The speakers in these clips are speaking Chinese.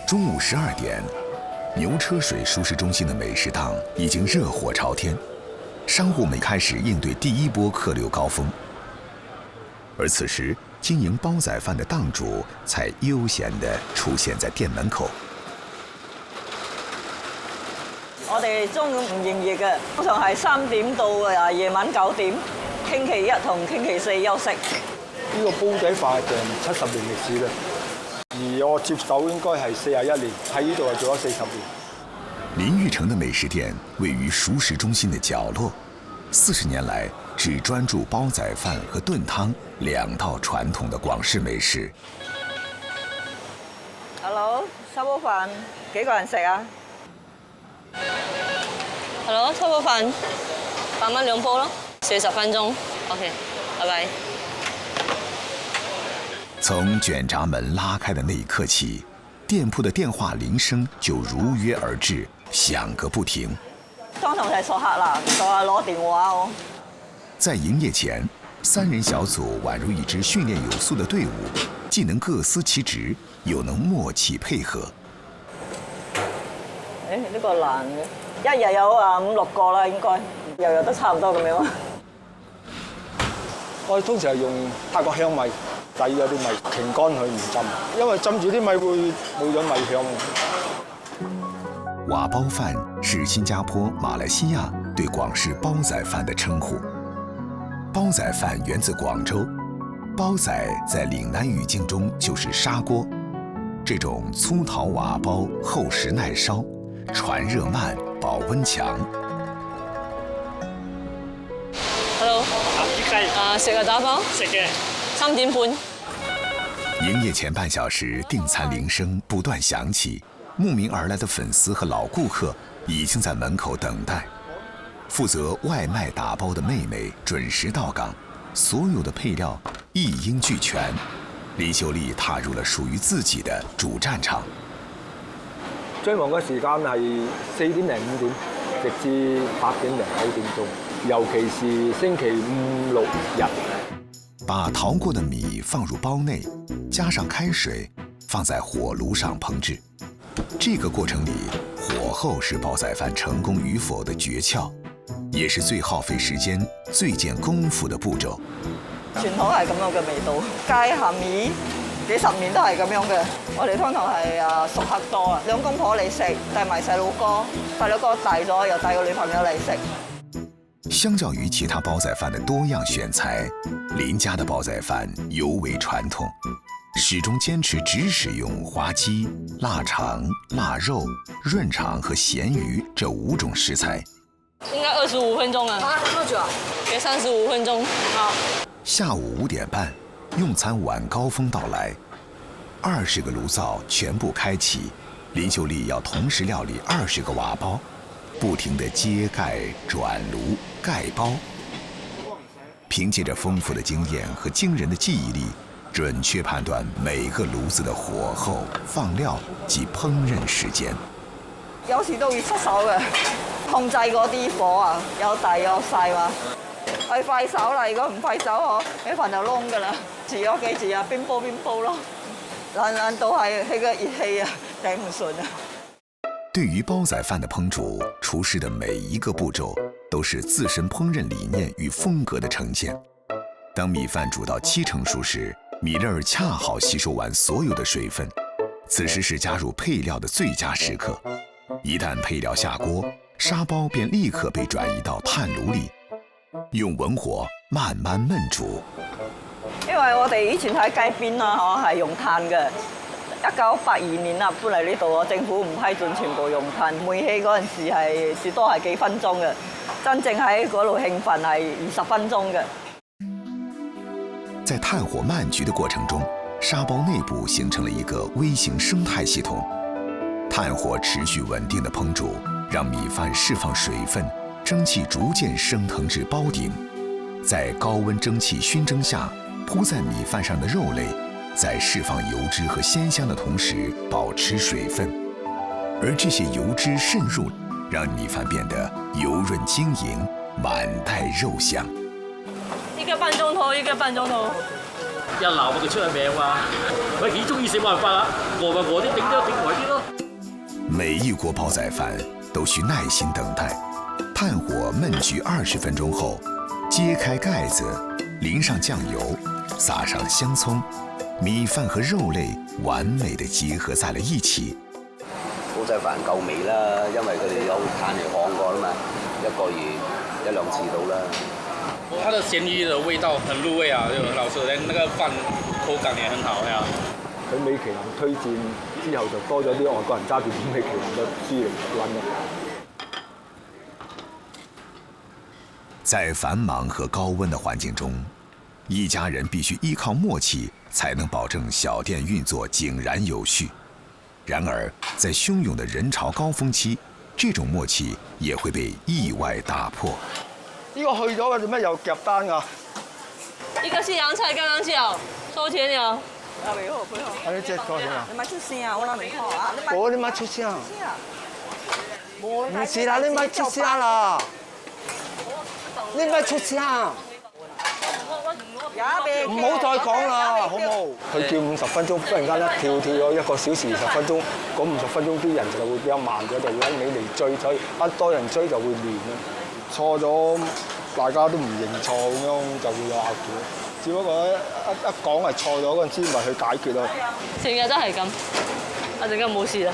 中午12点，牛车水熟食中心的美食档已经热火朝天，商户们开始应对第一波客流高峰。而此时，经营煲仔饭的档主才悠闲地出现在店門口。我哋中午唔營業嘅，通常係3點到夜晚9點，星期一同星期四休息。呢個煲仔飯就70年歷史啦，而我接手應該係41年，喺呢度係做咗40年。林玉成的美食店位于熟食中心的角落，40年来只专注煲仔饭和炖汤2道传统的广式美食。Hello， 收煲飯幾個人食啊 ？Hello， 收煲飯8蚊2煲咯，40分鐘。OK， 拜拜。从卷闸门拉开的那一刻起，店铺的电话铃声就如约而至，响个不停。當堂係熟客啦，就係攞電話哦。在营业前，3人小组宛如一支训练有素的队伍，既能各司其职，又能默契配合。呢個難嘅，一日有5、6個啦，應該日日都差唔多咁樣。我哋通常係用泰國香米，底有啲米擎乾佢唔浸，因為浸住啲米會冇咗米香。瓦煲饭是新加坡、马来西亚对广式煲仔饭的称呼。煲仔饭源自广州，煲仔在岭南语境中就是砂锅。这种粗陶瓦煲厚实耐烧，传热慢，保温强。Hello， 食個打包？食嘅。3點半。营业前半小时，订餐铃声不断响起，慕名而来的粉丝和老顾客已经在门口等待。负责外卖打包的妹妹准时到岗，所有的配料一应俱全。林秀麗踏入了屬於自己的主戰場。最忙嘅時間係4點零5點，直至8點零9點鐘，尤其是星期5、6日。把淘過的米放入煲內，加上開水，放在火爐上烹製。這個過程裡，火候是煲仔飯成功與否的訣竅，也是最耗費時間、最見功夫的步驟。傳統係咁樣嘅味道，街下面幾10年都係咁樣嘅。我哋通常係熟客多啊，兩公婆嚟食，帶埋細佬哥，細佬哥大咗又帶個女朋友嚟食。相較於其他煲仔飯的多樣選材，林家的煲仔飯尤為傳統，始終堅持只使用花雞、臘腸、臘肉、潤腸和鹹魚這5種食材。應該25分鐘啊！多久啊？約35分鐘。好。下午5點半，用餐晚高峰到來，20個爐灶全部開啟，林秀麗要同時料理20個瓦煲，不停地揭蓋、轉爐、蓋煲。憑借着豐富的經驗和驚人的記憶力，準確判斷每個爐子的火候、放料及烹飪時間。有時都會失手嘅，控制嗰啲火啊，有大有細嘛。係快手啦，如果唔快手嗬，啲飯就燶㗎啦。遲咗幾時啊？邊煲邊煲咯，難到係佢個熱氣啊，頂唔順啊。對於煲仔飯的烹煮，廚師的每一個步驟都是自身烹飪理念與風格的呈現。當米飯煮到7成熟時，米粒兒恰好吸收完所有的水分，此時是加入配料的最佳時刻。一旦配料下鍋，砂煲便立刻被轉移到炭爐裡，用文火慢慢燜煮。因為我哋以前喺街邊啦，係用炭嘅。1982年啦，搬嚟呢度，政府唔批准全部用炭，煤氣嗰陣時係最多係幾分鐘嘅，真正喺嗰度興奮係20分鐘嘅。在炭火慢焗的過程中，砂煲內部形成了一個微型生態系統。炭火持續穩定的烹煮，讓米飯釋放水分，蒸汽逐漸升騰至煲頂。在高溫蒸汽燻蒸下，鋪在米飯上的肉類，在釋放油脂和鮮香的同時，保持水分。而這些油脂滲入，讓米飯變得油潤晶瑩，滿帶肉香。一個半鐘頭，一個半鐘頭。一鬧我佢出咗名話，佢幾中意食冇辦法啦，餓咪餓啲，頂多頂耐啲咯。每一锅煲仔饭都需耐心等待，炭火焖焗20分钟后，揭开盖子，淋上酱油，撒上香葱，米饭和肉类完美的结合在了一起。煲仔飯夠味啦，因為佢哋有炭嚟烘過啦嘛，1個月1、2次到啦。它的鹹魚的味道很入味啊，就很好吃，那個飯口感也很好呀。佢米其林推薦之後，就多咗啲外國人揸住米其林嘅書嚟揾咯。在繁忙和高温的环境中，一家人必须依靠默契，才能保证小店运作井然有序。然而，在汹涌的人潮高峰期，这种默契也会被意外打破。呢個去咗嘅做咩又夾單㗎？一個西洋菜剛剛叫，收錢了。啊，未好，配合。你隻多少啊？你咪出聲啊！我諗你講啊！你咪出聲。唔是啦，你咪出聲啦！你咪出聲。唔好再講啦，好冇？佢叫50分鐘，忽然間一跳咗1個小時20分鐘，嗰50分鐘啲人就會比較慢咗，就會一味嚟追，所以一多人追就會亂啦。錯咗，大家都唔認錯咁樣就會有拗撬。只不過一講係錯咗嗰陣時，咪去解決咯。成日都係咁，我陣間冇事啦。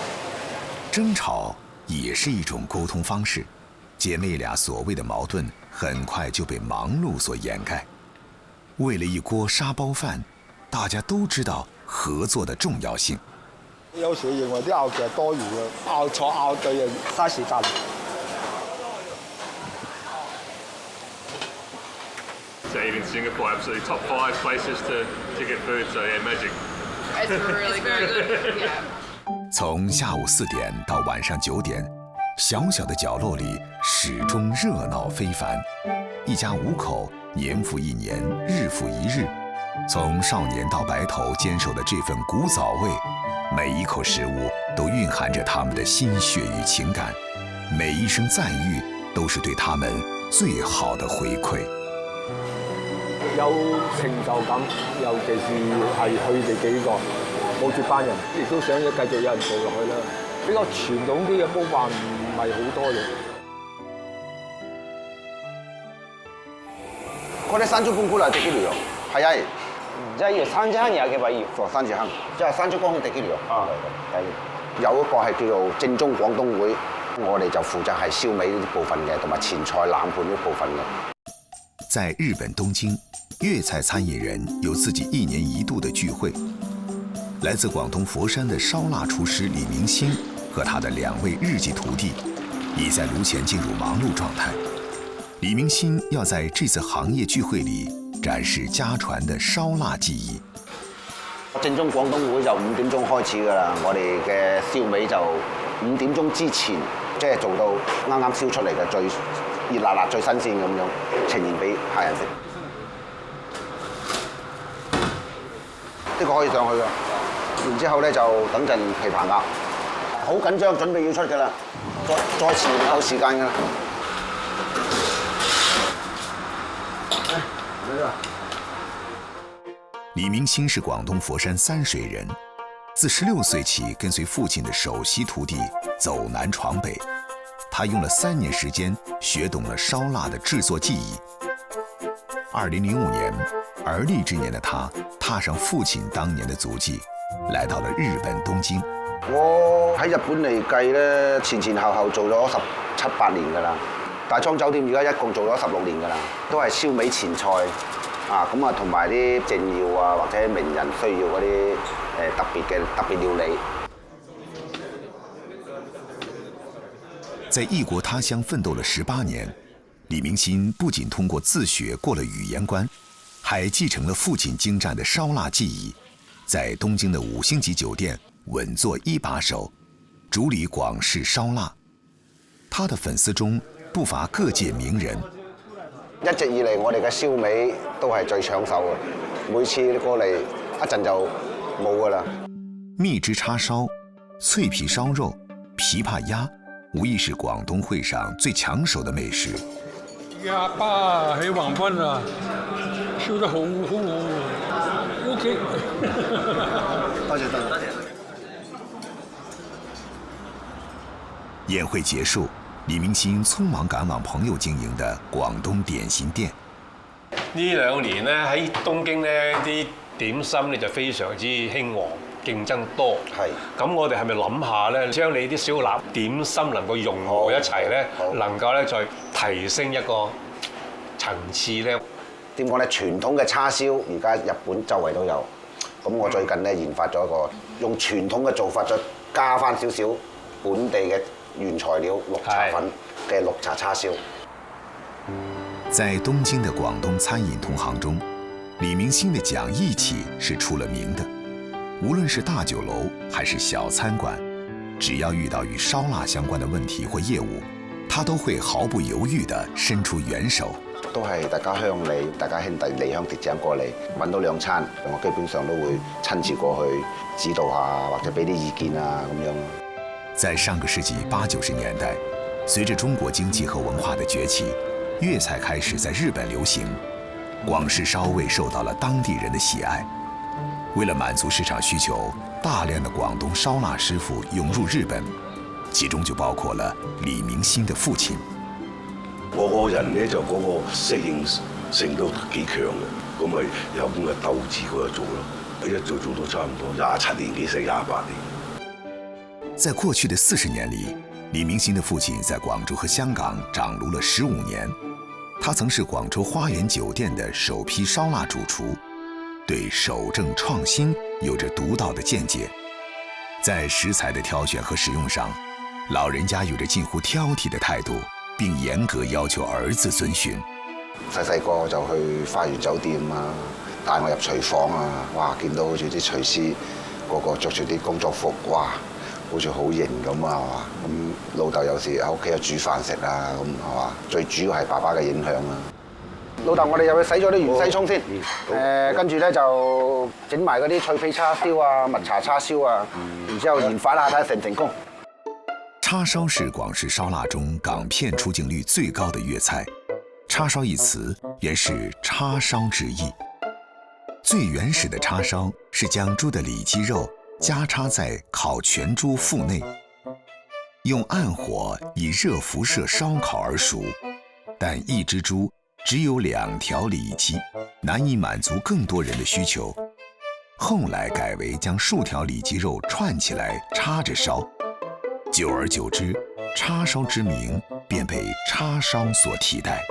爭吵也是一種溝通方式，姐妹倆所謂的矛盾很快就被忙碌所掩蓋。為了一鍋沙煲飯，大家都知道合作的重要性。有時認為啲拗撬係多餘嘅，拗錯拗對又嘥時間。So even Singapore, absolutely top 5 places to get food. So yeah, magic. It's really very good. Yeah. 從下午4點到晚上9點，小小的角落裡始終熱鬧非凡。一家5口，年復一年，日復一日，從少年到白頭堅守的這份古早味，每一口食物都蘊含着他們的心血與情感，每一聲讚譽都是對他們最好的回饋。有成就感，尤其是係佢哋幾個冇接班人，亦都想繼續有人做落去啦。比較傳統啲嘅煲飯唔係好多嘅。嗰啲山竹功夫嚟第幾條？係啊，即係三隻坑有幾位？做三隻坑，即係山竹功夫第幾條？啊，有一個係叫做正宗廣東會，我哋就負責係燒味呢部分嘅，同埋前菜冷盤呢部分嘅。在日本東京，粵菜餐飲人有自己1年1度的聚會。來自廣東佛山的燒臘廚師李明星和他的2位日籍徒弟，已在爐前進入忙碌狀態。李明星要在這次行業聚會裏展示家傳的燒臘技藝。正宗廣東會就5點鐘開始㗎啦，我哋嘅燒味就5點鐘之前，即係做到啱啱燒出嚟嘅最熱辣辣、最新鮮咁樣呈現俾客人食。呢個可以上去㗎，然之後咧就等陣枇杷鴨，好緊張，準備要出㗎啦，再遲唔夠時間㗎啦。李明星是廣東佛山三水人，自16歲起跟隨父親的首席徒弟走南闖北，他用了3年時間學懂了燒臘的製作技藝。2005年，而立之年的他踏上父親當年的足跡，來到了日本東京。我喺日本嚟計咧，前後做咗17、18年㗎啦。大倉酒店而家一共做咗16年㗎啦，都係燒味前菜啊，咁啊同埋啲政要啊或者名人需要嗰啲特別料理。在異國他鄉奮鬥了18年，李明星不僅通過自學過了語言關，還繼承了父親精湛的燒臘技藝，在東京的5星級酒店穩坐1把手，主理廣式燒臘。他的粉絲中不乏各界名人。一直以嚟，我哋嘅燒味都係最搶手嘅，每次過嚟一陣就冇㗎啦。蜜汁叉燒、脆皮燒肉、琵琶鴨，無疑是廣東會上最搶手的美食。鴨巴喺橫濱啊，燒得好OK。多謝。宴会结束，李明星匆忙赶往朋友經營的廣東點心店。呢兩年咧喺東京咧啲點心咧就非常之興旺，競爭多。係。咁我哋係咪諗下咧，將你啲小臘點心能夠融合一齊咧，能夠咧再提升一個層次咧？點講咧？傳統嘅叉燒而家日本周圍都有。咁我最近咧研發咗一個用傳統嘅做法，再加翻少少本地嘅原材料綠茶粉嘅綠茶叉燒。在東京的廣東餐飲同行中，李明星的講義氣是出了名的。無論是大酒樓還是小餐館，只要遇到與燒臘相關的問題或業務，他都會毫不猶豫地伸出援手。都係大家鄉里，大家兄弟離鄉別井過嚟揾到兩餐，我基本上都會親自過去指導下，或者俾啲意見啊咁樣。在上個世紀80、90年代，隨着中國經濟和文化的崛起，粵菜開始在日本流行，廣式燒味受到了當地人的喜愛。為了滿足市場需求，大量的廣東燒臘師傅湧入日本，其中就包括了李明星的父親。我個人咧就嗰個適應性都幾強嘅，咁咪有咁嘅鬥志嗰度做咯，一做到差唔多27年幾成28年。在過去的40年裡，李明星的父親在廣州和香港長盧了15年。他曾是廣州花園酒店的首批燒臘主廚，對守正創新有着獨到的見解。在食材的挑選和使用上，老人家有着近乎挑剔的態度，並嚴格要求兒子遵循。細細個就去花園酒店啊，帶我入廚房啊，哇！見到好似啲廚師個個着住啲工作服，哇！好似好型咁啊，係嘛？咁老豆有時喺屋企又煮飯食啊，咁係嘛？最主要係爸爸嘅影響啊。老豆，我哋入去洗咗啲芫茜葱先，跟住咧就整埋嗰啲脆皮叉燒啊、蜜茶叉燒啊，然之後研發下睇下成唔成功。叉燒是廣式燒臘中港片出鏡率最高的粵菜。叉燒一詞原是叉燒之意。最原始的叉燒是將豬的里脊肉加插在烤全豬腹內，用暗火以熱輻射燒烤而熟，但一隻豬只有2條里脊，難以滿足更多人的需求。後來改為將數條里脊肉串起來插着燒，久而久之，叉燒之名便被叉燒所替代。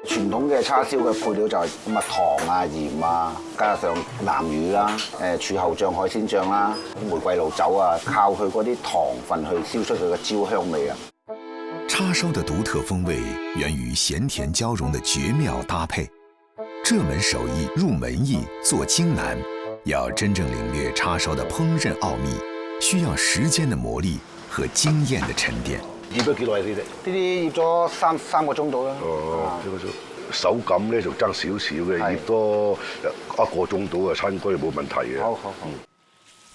傳統嘅叉燒嘅配料就係咁啊糖啊鹽啊，加上南乳啦、柱侯醬、海鮮醬啦、玫瑰露酒啊，靠佢嗰啲糖分去燒出佢嘅焦香味啊。叉燒的獨特風味源於鹹甜交融的絕妙搭配。這門手藝入門易，做精難，要真正領略叉燒的烹飪奧秘，需要時間的磨礪和經驗的沉澱。醃咗幾耐呢啲？呢啲醃咗三個鐘到啦。哦，3個鐘。手感咧就爭少少嘅，醃多1個鐘到啊，差唔多就冇問題嘅。好。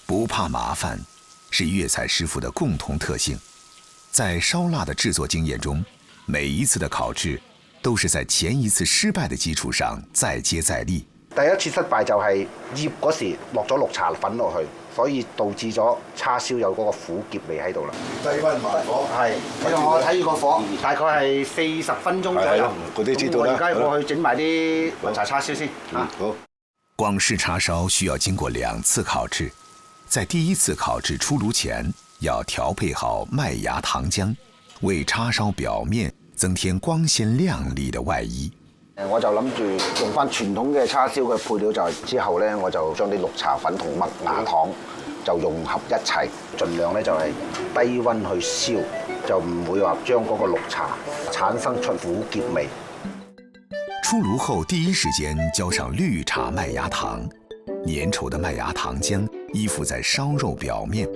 不怕麻煩，是粵菜師傅的共同特性。在燒臘的製作經驗中，每一次的烤製都是在前一次失敗的基礎上再接再厲。第一次失敗就係醃嗰時落咗綠茶粉落去，所以導致咗叉燒有嗰個苦澀味喺度啦。低溫慢火，係。我睇住個火，大概係40分鐘左右。嗰啲知道啦。我而家過去整埋啲蜜茶叉燒先。好。廣式叉燒需要經過2次烤製，在第1次烤製出爐前，要調配好麥芽糖漿，為叉燒表面增添光鮮亮麗的外衣。我就諗住用翻傳統嘅叉燒嘅配料，就係之後咧，我就將啲綠茶粉同麥芽糖就融合一齊，盡量咧就係低溫去燒，就唔會話將嗰個綠茶產生出苦澀味。出爐後第一時間澆上綠茶麥芽糖，粘稠的麥芽糖漿依附在燒肉表面，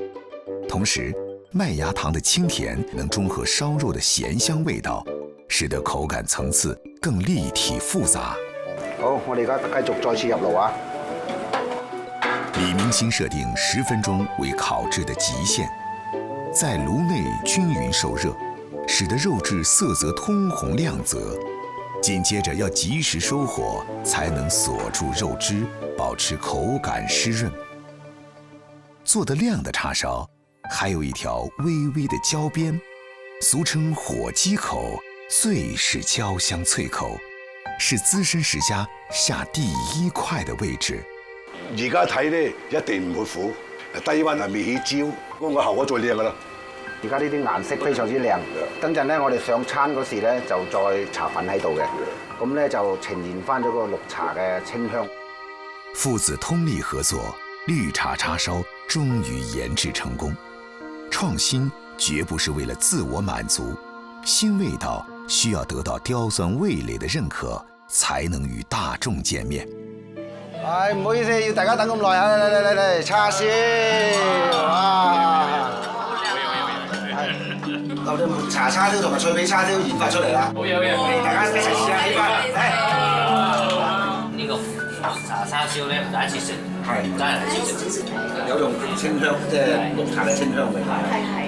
同時麥芽糖的清甜能中和燒肉的鹹香味道，使得口感層次更立體複雜。好，我哋而家繼續再次入爐啊！李明星設定10分鐘為烤製的極限，在爐內均勻受熱，使得肉質色澤通紅亮澤。緊接着要及時收火，才能鎖住肉汁，保持口感濕潤。做得亮的叉燒，還有一條微微的焦邊，俗称火鸡口，最是焦香脆口，是資深食家下第一塊嘅位置。而家睇咧一定唔會苦，低溫係未起焦，嗰個效果最靚噶啦。而家呢啲顏色非常之靚，等陣咧我哋上餐嗰時咧就再茶粉喺度嘅，咁咧就呈現翻咗個綠茶嘅清香。父子通力合作，綠茶叉燒終於研製成功。創新絕不是為了自我滿足，新味道需要得到刁鑽味蕾的認可，才能與大眾見面。唉，唔好意思，要大家等咁耐啊！嚟，叉燒，哇！我哋抹茶叉燒同埋脆皮叉燒研發出嚟啦，好有嘢，大家一齊試下起翻嚟。呢個茶叉燒咧，第一次食，係唔真係第一次食，有用清香，即係綠茶嘅清香味。係。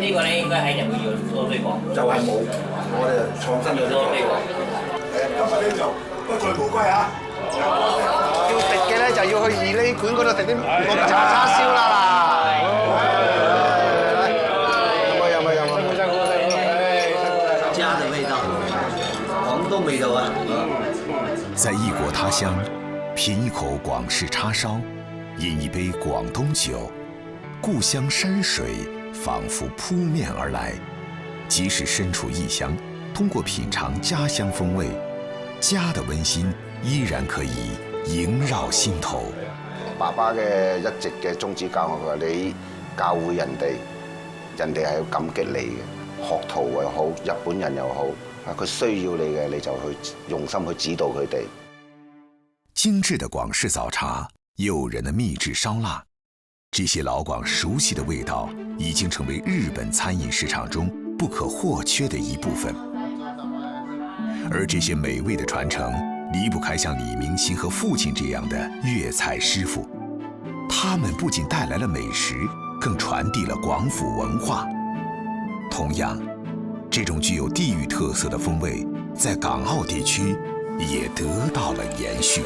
呢個咧應該喺日本要多推廣，就係冇，我哋創新咗多推廣。今日呢就不醉無歸啊！要食嘅咧就要去二哩館嗰度食啲綠茶叉燒啦。味道啊！在異國他鄉，品一口廣式叉燒，飲一杯廣東酒，故鄉山水仿佛撲面而來。即使身處異鄉，通過品嘗家鄉風味，家的溫馨依然可以縈繞心頭。爸爸嘅一直嘅宗旨教我，佢話你教會人哋，人哋係要感激你嘅，學徒又好，日本人又好。佢需要你嘅，你就去用心去指導佢哋。精緻的廣式早茶，誘人的秘製燒臘，這些老廣熟悉的味道，已經成為日本餐飲市場中不可或缺的一部分。而這些美味的傳承，離不開像李明熙和父親這樣的粵菜師傅。他們不僅帶來了美食，更傳遞了廣府文化。同樣，這種具有地域特色的風味，在港澳地區也得到了延續。